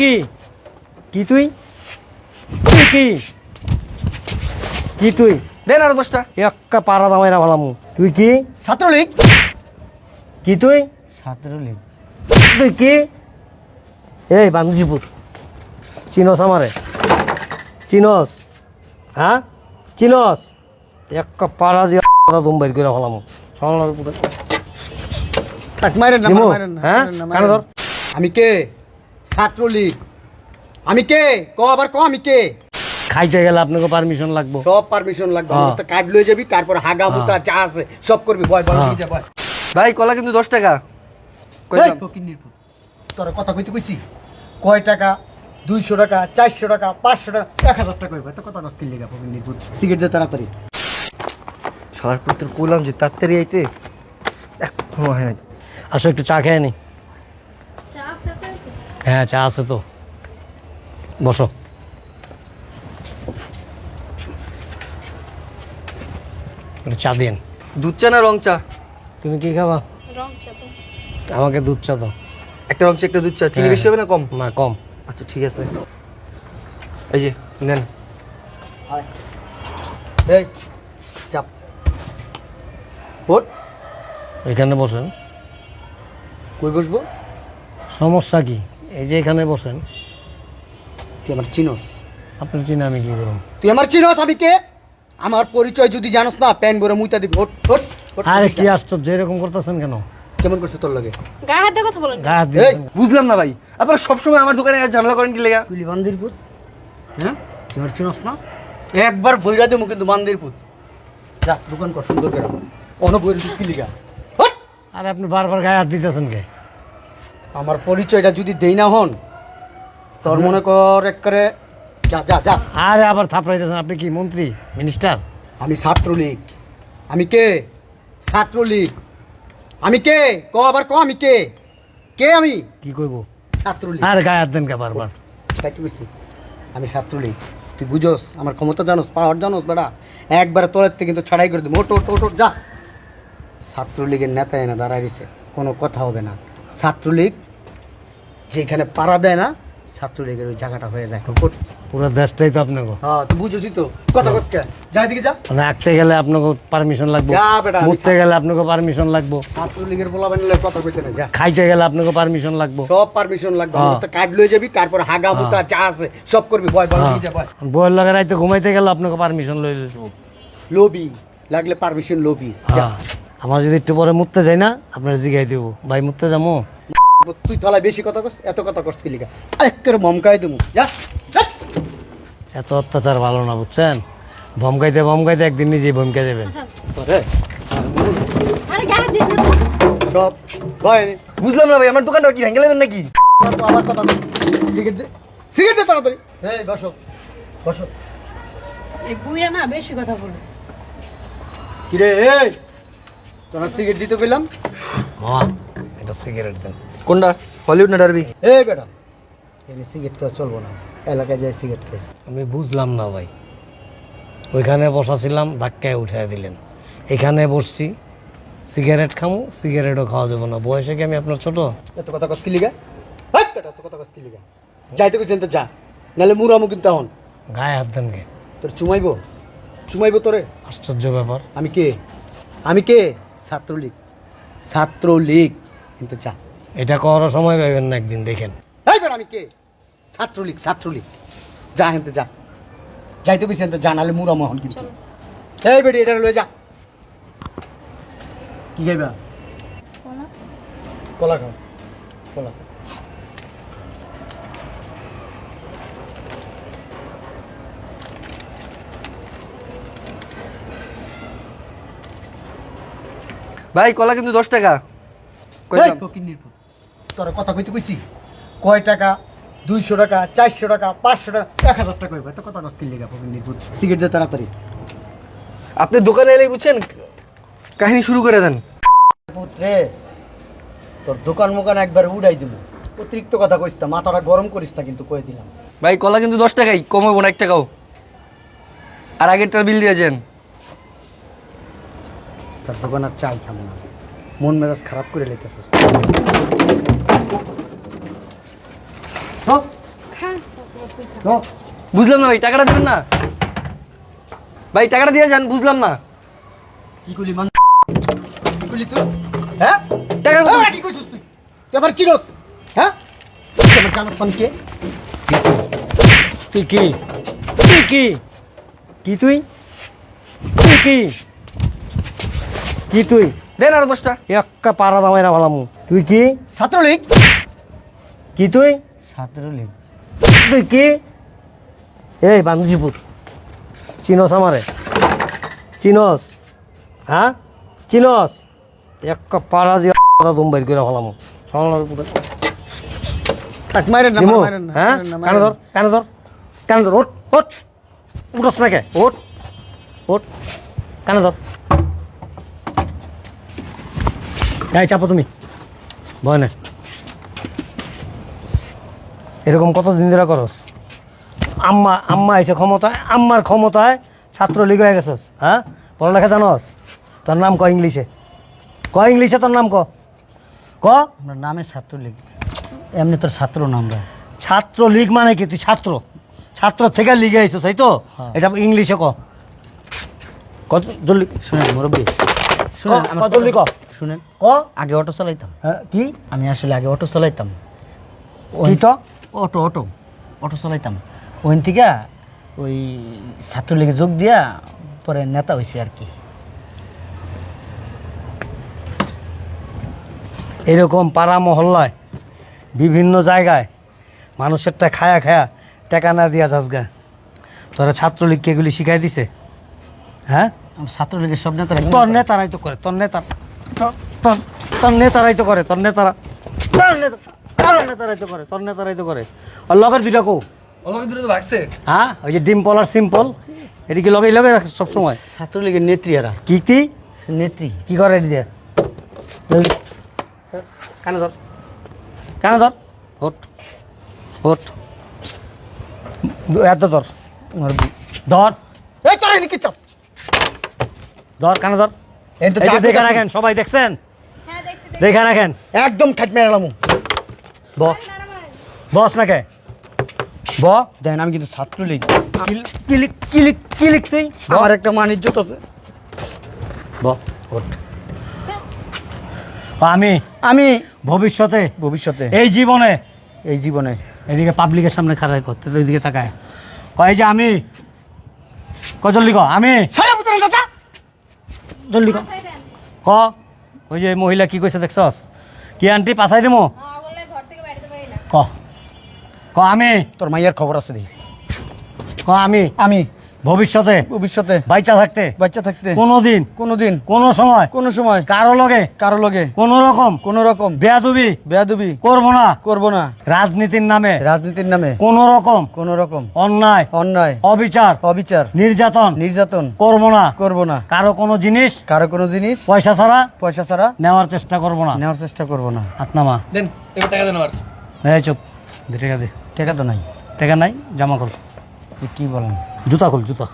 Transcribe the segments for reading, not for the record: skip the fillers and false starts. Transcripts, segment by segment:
কি কি তুই তুই কি কি তুই দেন আরো 10টা। একটা পাড়া দামাইরা ভালাম তুই কি ছাত্রলীগ। কি তুই ছাত্রলীগ। তুই কি এই বান্ধবীপুর চিনস আমারে চিনস হ্যাঁ চিনস একটা পাড়া দিয়ে দম বাইর করে ভালাম মারেন না, দিমু? মারেন না, হ্যাঁ মারেন না, কানে মারেন ধর না। আমি কে? ছাত্রলীগ। আমি কে? আবার আমি কে? খাইতে গেলে আপনাকে পারমিশন লাগবো সব পারমিশন লাগবে। হ্যাঁ। আমার কার্ড লয়ে যাবি, তারপর হাগা মুতা যা আছে সব করবি। বয় বল হ্যাঁ। কি যা বয়। ভাই কলা কিন্তু 10 টাকা এই ফকিন্নির পুত। তোরা কথা কইতে কইছি কয় টাকা? 200 টাকা, 400 টাকা, 500 টাকা, 1000 টাকা কইবা। তো কথা কষ্ট লিগা ফকিন্নির পুত। সিগারেট দে তাড়াতাড়ি। শালার পুত্র কইলাম যে তাড়াতাড়ি আইতে এখনো হয় না। আসো একটু চা খেয়ে নি চা আছে তো? হ্যাঁ চা আছে তো বসো একটু চা দিন দুধ চা না রং চা? তুমি কি খাবা রং চা তো। আমাকে দুধ চা দাও একটা রং চা একটা দুধ চা। চিনি হ্যাঁ। বেশি হবে না কম? না কম আচ্ছা ঠিক আছে। এই যে নেন। আয়। এই চাপ। ওঠ। এখানে বসেন কই বসবো? সমস্যা কি এই যে এখানে বসেন তুই আমার চিনোস? আপনার চিনে আমি কি করব তুই আমার চিনোস? আমি কে? আমার পরিচয় যদি জানোস না প্যান ভরে মুইতা দিবি। ওঠ ওঠ ওঠ। আরে কি আশ্চর্য এরকম করতেছেন কেন কেমন করছে তোর লাগে? গায়ে হাত দিয়ে কথা বলেন। গায়ে হাত এই দিয়েছেন। বুঝলাম না ভাই, আপনারা সবসময় আমার দোকানে ঝামেলা করেন কি লেগা? তুই বান্দির পুত। হ্যাঁ তুই আমার চিনোস না? একবার বইরা দেবো কিন্তু বান্দির পুত। যা দোকান কর সুন্দর করে। অন বইরা দিস কি লিগা? ওঠ। আরে আপনি বারবার গায়ে হাত দিতেছেন কে আমার পরিচয়টা যদি দেই না হন তোর মনে কর একবারে যা যা যা। আরে আবার থাপড়াইতেছেন আপনি কি মন্ত্রী মিনিস্টার আমি ছাত্রলীগ। আমি কে? ছাত্রলীগ। আমি কে? আবার আমি কে? কে আমি? কি কইব ছাত্রলীগ। আরে গায়ে হাত দেন কে বারবার তাই তুই কইছি আমি ছাত্রলীগ। তুই বুঝোস আমার ক্ষমতা জানোস, পাওয়ার জানোস বেটা? একবারে তোর থেকে কিন্তু ছাড়াই করে দেবো। ওট ওট ওট ওট যা। ছাত্রলীগের নেতা এনে দাঁড়ায় রয়েছে, কোনো কথা হবে না। ছাত্রলীগ যেখানে পাড়া দেয় না ছাত্রলীগের ওই জায়গাটা হয়ে যায়। ওঠ। পুরো দেশটাই তো আপনাকে হ্যাঁ তুই বুঝোসই তো কথা কথা। যা এদিকে যা। মানে আঁকতে গেলে আপনাকে পারমিশন লাগবে যা বেটা, আমি মুততে গেলে আপনাকে পারমিশন লাগবে ছাত্রলীগের বলা বানিয়ে কথা কইতে না। যা খাইতে গেলে আপনাকে পারমিশন লাগবে সব পারমিশন লাগবে। হ্যাঁ। আমার কার্ড লয়ে যাবি, তারপর হাগা মুতা যা আছে সব করবি। বয় বল কি যা বয়। বইয়ের লগে রাইতে ঘুমাইতে গেলে আপনাকে পারমিশন লই লইব লবি লাগলে পারমিশন লবি। যা। আমার যদি একটু পরে মুততে যাই না আপনার জিগাই দেব ভাই মুততে যাবো তুই তলায় বেশি কথা কস, এত কথা কস কি লিগা? একেবারে মমকাই দেবো। যা যা। এত অত্যাচার ভালো না বুঝছেন ভমকাইতে একদিন নিজেই ভমকে দেবেন আচ্ছা। তোরে আরে গায়ে হাত দিস না তো। সব ভয় নেই। বুঝলাম না ভাই, আমার দোকানটা কি ভেঙে নেবেন নাকি? তো আবার কথা কস। সিগারেট দে, সিগারেট দে তাড়াতাড়ি। এই বসো বসো। এই বুইরা না বেশি কথা বলে। কিরে এই তোরা সিগারেট দিতে পেলাম? মামা এটা সিগারেট দেন কোনটা, হলিউড না ডারবি? এই বেটা এই সিগারেট খাওয়া চলবো না, এলাকায় যাই সিগারেট খাইস। আমি বুঝলাম না ভাই ওইখানে বসা ছিলাম ধাক্কায় উঠাই দিলেন এখানে বসছি সিগারেট খামু সিগারেটও খাওয়া যাবে না বয়সে কি আমি আপনার ছোট এত কথা কস কি লিগা? হাট বেটা এত কথা কস কি লিগা? যাইতে কইছেন তো যা, নাহলে মুরামু কিন্তু এখন গায়ে হাত দেন কে তোর চুমাইবো, চুমাইবো তোরে। আশ্চর্য ব্যাপার আমি কে? আমি কে? ছাত্রলীগ। ছাত্রলীগ কিন্তু যা। এটা করার সময় পাইবেন না একদিন দেখেন এই বেটা আমি কে? ছাত্রলীগ ছাত্রলীগ। যা হেনতে যা, যাইতে কইছেন তো যা, নাহলে মুরামু এখন কিন্তু। এই বেটি এটা লয়ে যা। কি খাইবা? কলা? কলা খাও, কলা। ভাই কলা কিন্তু 10 টাকা এই ফকিন্নির পুত। তোরা কথা কইতে কইছি কয় টাকা? 200 টাকা, 400 টাকা, 500 টাকা, 1000 টাকা কইবা। তো কথা কস কি লিগা ফকিন্নির পুত? সিগারেট দে তাড়াতাড়ি। আপনি দোকানে এলেই বুঝছেন কাহিনী শুরু করে দেন। পুত্রে তোর দোকান মোকান একবারে উড়াই দিব। অতিরিক্ত কথা কইস না, মাথাটা গরম করিস না কিন্তু কই দিলাম। ভাই কলা কিন্তু 10 টাকাই, কম হবো না 1 টাকাও। আর আগেরটার বিল দিয়েছেন। তোর দোকান আর চাই খাবো না, মন মেজাজ খারাপ করে লেগেছে। তো বুঝলাম না ভাই, টাকাটা দেবেন না ভাই, টাকাটা দিয়ে যান, বুঝলাম না। কি করলি মান কি করলি তুই হ্যাঁ টাকার কথা- কি কইছিস তুই আবার চিনোস হ্যাঁ তুই আমার জানোস পান কে তুই কি তুই কি কি তুই তুই কি কি তুই দেন আরো 10টা। একটা পাড়া দামাইরা ভালামু তুই কি ছাত্রলীগ কি তুই ছাত্রলীগ তুই কি এই বান্ধবীপুর চিনস আমারে চিনস হ্যাঁ চিনস একটা পাড়া দিয়ে দুম বাইর করে ভালামু থাক মারেন না দিমু, মারেন না হ্যাঁ মারেন না, কানে মারেন ধর কানে ধর কানে ধর ওঠ ওঠ উঠস না কে ওঠ ওঠ কানে ধর এই চাপো তুমি ভয় না এরকম কতদিন ধরে করস আম্মা আম্মা এসে ক্ষমতায় আম্মার ক্ষমতায় ছাত্রলীগ হয়ে গেছস হ্যাঁ পড়ালেখা জানস তোর নাম ক ইংলিশে তোর নাম ক আমরা নামে ছাত্রলীগ এমনি তোর ছাত্র না আমরা ছাত্রলীগ মানে কি তুই ছাত্র ছাত্র থেকে লিগে আইছস তাই তো হ্যাঁ। এটা ইংলিশে ক কত জলদি শুনেন মুরব্বী শুনেন আমার কত জলদি ক শুনেন ক আগে অটো চালাইতাম হ্যাঁ, কি আমি আসলে আগে অটো চালাইতাম কি তো অটো অটো অটো চালাইতাম ওইন থেকে ওই ছাত্রলীগে যোগ দিয়া পরে নেতা হয়েছে আর কি এরকম পাড়া মহল্লায় বিভিন্ন জায়গায় মানুষেরটা খায়া খায়া টাকা না দিয়া যাস গা তোরা ছাত্রলীগকে এগুলি শিখাই দিছে হ্যাঁ আমার ছাত্রলীগের সব নেতারা তোর নেতারাই তো করে তোর নেতা তোর নেতারাই তো করে তোর নেতারা তোর নেতারাই তো করে তোর নেতারাই তো করে আর লগের দুইটা কো অলরেডি দূরে তো ভাগছে। হ্যাঁ ওই যে ডিম্পল আর সিম্পল এদিকে লগে লগে রাখে সবসময় ছাত্রলীগের নেত্রী এরা কি কি নেত্রী কি করে এটি দিয়ে কানে ধর কানে ধর ওঠ ওঠ এত ধর ধর এই তোর কি চাস ধর কানে ধর এই তো এই যে চাকরি দেখে আছে। রাখেন সবাই দেখছেন হ্যাঁ দেখছি দেখে রাখেন একদম ঠাট মেরে এলাম ব বস না কে ব দেখেন আমি কিন্তু ছাত্রলীগ কি লিখতেই আমার একটা মান ইজ্জত আছে ব ওঠ আমি আমি ভবিষ্যতে ভবিষ্যতে এই জীবনে এই জীবনে এদিকে পাবলিকের সামনে খাড়াই করতে তো ওইদিকে তাকায় কয় যে আমি জলদি ক আমি জলদি ক ক ওই যে মহিলা কি কইছে দেখছস কি আন্টি পাছাই দিমু ওগুলো ঘর থেকে বাইরে তো পারি না ক ক আমি তোর মাইয়ার খবর আছে দেখিস ক আমি আমি ভবিষ্যতে ভবিষ্যতে বাইচা থাকতে বাচ্চা থাকতে কোনোদিন কোনোদিন কোনো সময় কোনো সময় কারো লগে কারো লগে কোনো রকম কোনো রকম বেয়াদবি বেয়াদবি করবো না করব না রাজনীতির নামে রাজনীতির নামে কোনো রকম কোনো রকম অন্যায় অন্যায় অবিচার অবিচার নির্যাতন নির্যাতন করবো না করব না কারো কোনো জিনিস কারো কোনো জিনিস পয়সা ছাড়া পয়সা ছাড়া নেওয়ার চেষ্টা করবো না নেওয়ার চেষ্টা করব না হাত নামা দেন এবার টাকা দেন আমার। এই চুপ দে টাকা দে টাকা তো নাই টাকা নাই জামা খোল এ কি বলেন জুতা খোল জুতা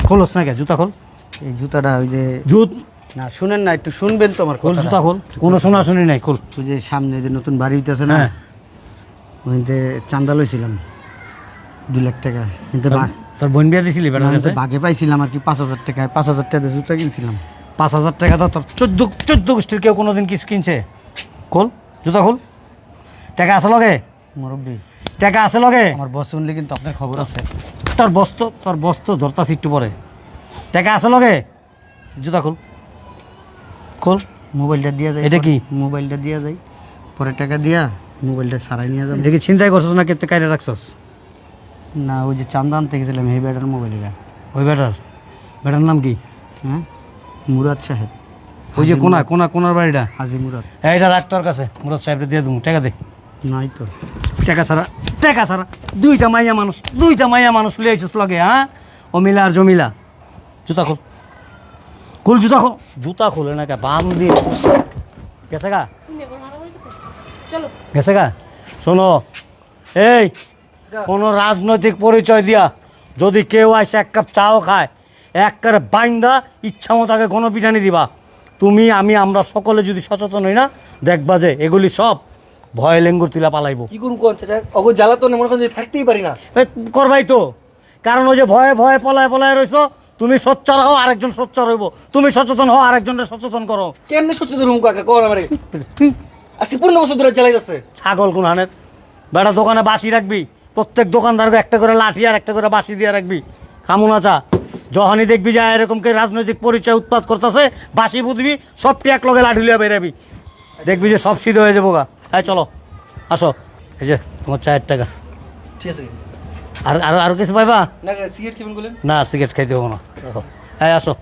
খোলস না কে জুতা খোল এই জুতাটা ওই যে জুত না শুনেন না একটু শুনবেন তো আমার খোল কথাটা। জুতা খোল কোনো শোনাশুনি নাই খোল ওই যে সামনে যে নতুন বাড়ি হইতেছে না হ্যাঁ ওইতে চান্দা লইছিলাম 2 লাখ টাকা কিন্তু তোর বোন বিয়া দিছিলি বেটার কাছে বাগে পাইছিলাম আর কি 5,000 টাকা 5,000 টাকা দিয়ে জুতা কিনছিলাম 5,000 টাকা তো তোর চোদ্দ গোষ্ঠীর কেউ কোনোদিন কিছু কিনছে খোল জুতা খোল টাকা আছে লগে মুরব্বী টাকা আছে লগে আমার বস শুনলে কিন্তু আপনার খবর আছে তোর বস্ত ধরতাছি একটু পরে টাকা আছে লগে জুতা খোল খোল মোবাইলটা দিয়া যায় এটা কি? মোবাইলটা দিয়া যায় পরে টাকা দিয়া মোবাইলটা সারাই নিয়ে যাবেন দেখি চিন্তাই করছস না কেতে কাইরে রাখছস না ওই যে চান্দা আনতে গেছিলাম এই ব্যাটার মোবাইলটা ওই বেটার নাম কি হ্যাঁ মুরাদ সাহেব ওই যে কোনার বাড়িটা হাজি মুরাদ এইটা রাখ তোর কাছে মুরাদ সাহেবরে দিয়ে দেবো টাকা দে নাই তো টাকা ছাড়া দুইটা মাইয়া মানুষ লিয়ে আইছিস লগে হ্যাঁ অমিলা আর জমিলা জুতা খোল জুতা খোলে না কে বাম দিয়ে গেছে গা চলো গেছে গা শোনো এই কোনো রাজনৈতিক পরিচয় দিয়া যদি কেউ আসে 1 কাপ চাও খায় একবারে বাইন্দা ইচ্ছা মতো তাকে গণপিটানি দিবা তুমি আমি আমরা সকলে যদি সচেতন হই না দেখবা যে এগুলি সব ভয় লেঙ্গুর তুলা পালাইবো। কি করুন কোন চাচা অগো জ্বালা তো মনে করেন যে থাকতেই পারি না। এ, করবাই তো, কারণ ওই যে ভয়ে ভয়ে পলায় পলায় রইছো। তুমি সোচ্চার হও, আরেকজন সোচ্চার হইব। তুমি সচেতন হও, আরেকজনকে সচেতন করো। কেমনে সচেতন রুম কাকা কোন আমারে আজকে 15 বছর ধরে জ্বালাই যাচ্ছে। ছাগল কোন হানের বেটা, দোকানে বাসি রাখবি, প্রত্যেক দোকানদারকে একটা করে লাঠি আর একটা করে বাসি দিয়ে রাখবি। খামুনা চা যখনই দেখবি যে এরকম কে রাজনৈতিক পরিচয় উৎপাদ করতেছে, বাসি বুঝবি, সবটি এক লগে লাঠি লিয়া বেরাবি, দেখবি যে সব সিদ্ধ হয়ে যাবো গা। হ্যাঁ চলো আসো, এই যে তোমার 4 টাকা। ঠিক আছে আর আর আর কিছু পাইবা না সিগারেট কেমন বলেন? না? সিগারেট খাইতে হবো না, দেখো। হ্যাঁ আসো।